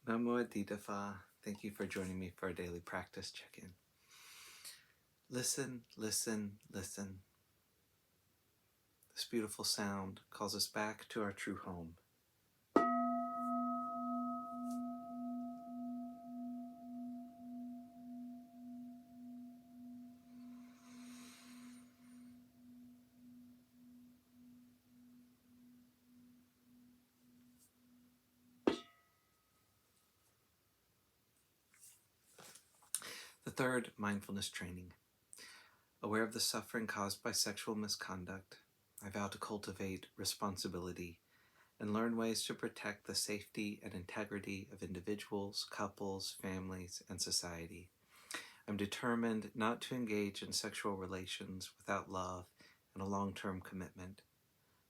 Namo Amitabha. Thank you for joining me for a daily practice check-in. Listen, listen, listen. This beautiful sound calls us back to our true home. The third mindfulness training. Aware of the suffering caused by sexual misconduct, I vow to cultivate responsibility and learn ways to protect the safety and integrity of individuals, couples, families, and society. I'm determined not to engage in sexual relations without love and a long-term commitment.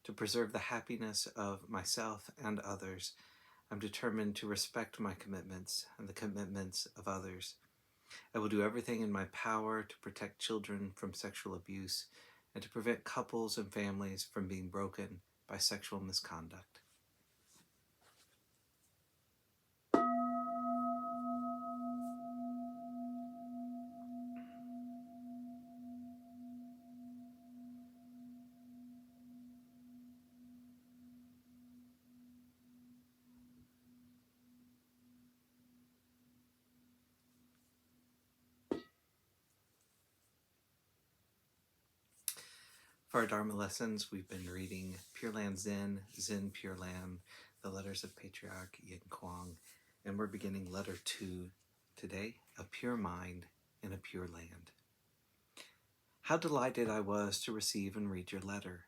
To preserve the happiness of myself and others, I'm determined to respect my commitments and the commitments of others. I will do everything in my power to protect children from sexual abuse and to prevent couples and families from being broken by sexual misconduct. For our Dharma lessons, we've been reading Pure-Land Zen, Zen Pure-Land, the letters of Patriarch Yin Kuang, and we're beginning letter 2 today, A Pure Mind in a Pure Land. How delighted I was to receive and read your letter.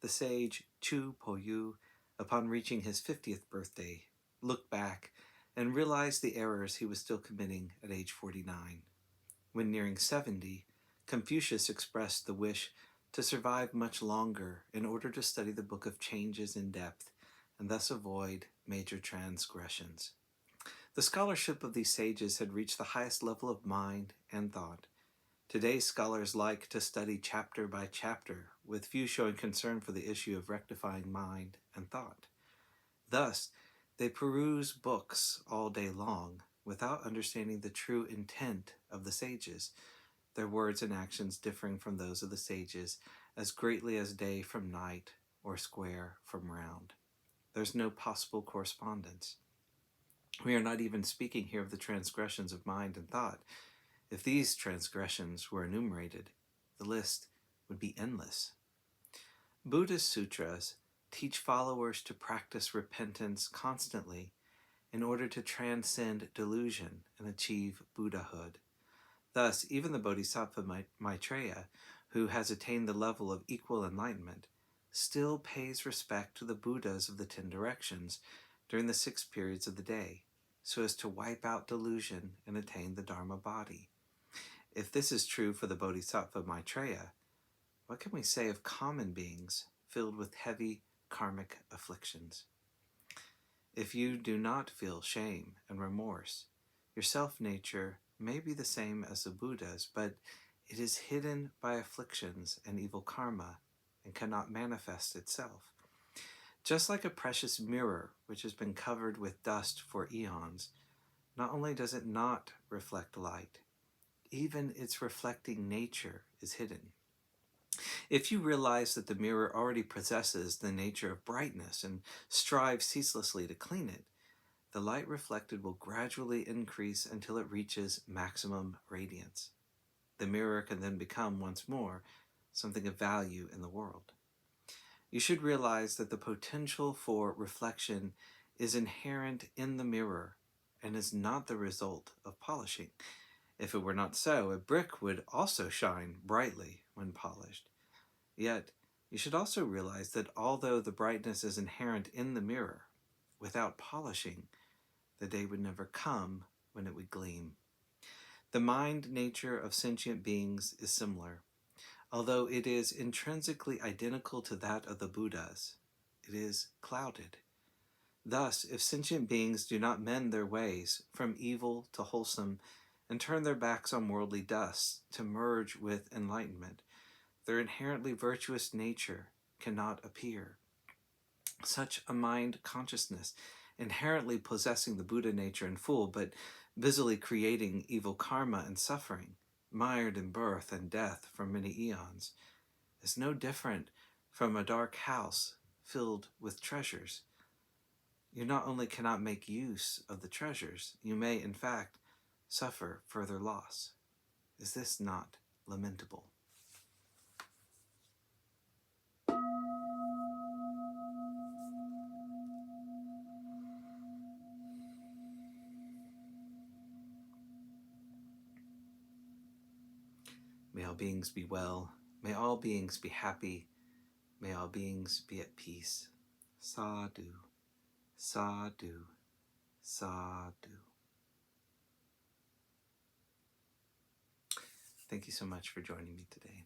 The sage Chu Po Yu, upon reaching his 50th birthday, looked back and realized the errors he was still committing at age 49. When nearing 70, Confucius expressed the wish to survive much longer in order to study the Book of Changes in depth and thus avoid major transgressions. The scholarship of these sages had reached the highest level of mind and thought. Today's scholars like to study chapter by chapter, with few showing concern for the issue of rectifying mind and thought. Thus, they peruse books all day long without understanding the true intent of the sages, their words and actions differing from those of the sages as greatly as day from night or square from round. There's no possible correspondence. We are not even speaking here of the transgressions of mind and thought. If these transgressions were enumerated, the list would be endless. Buddhist sutras teach followers to practice repentance constantly in order to transcend delusion and achieve Buddhahood. Thus, even the Bodhisattva Maitreya, who has attained the level of equal enlightenment, still pays respect to the Buddhas of the 10 directions during the 6 periods of the day, so as to wipe out delusion and attain the Dharma body. If this is true for the Bodhisattva Maitreya, what can we say of common beings filled with heavy karmic afflictions? If you do not feel shame and remorse, your self-nature may be the same as the Buddha's, but it is hidden by afflictions and evil karma and cannot manifest itself. Just like a precious mirror which has been covered with dust for eons, not only does it not reflect light, even its reflecting nature is hidden. If you realize that the mirror already possesses the nature of brightness and strive ceaselessly to clean it, the light reflected will gradually increase until it reaches maximum radiance. The mirror can then become once more something of value in the world. You should realize that the potential for reflection is inherent in the mirror and is not the result of polishing. If it were not so, a brick would also shine brightly when polished. Yet, you should also realize that although the brightness is inherent in the mirror, without polishing, the day would never come when it would gleam. The mind nature of sentient beings is similar. Although it is intrinsically identical to that of the Buddhas, it is clouded. Thus, if sentient beings do not mend their ways from evil to wholesome and turn their backs on worldly dust to merge with enlightenment, their inherently virtuous nature cannot appear. Such a mind consciousness inherently possessing the Buddha nature in full, but busily creating evil karma and suffering, mired in birth and death for many eons, is no different from a dark house filled with treasures. You not only cannot make use of the treasures, you may, in fact, suffer further loss. Is this not lamentable? May all beings be well. May all beings be happy. May all beings be at peace. Sadhu, sadhu, sadhu. Thank you so much for joining me today.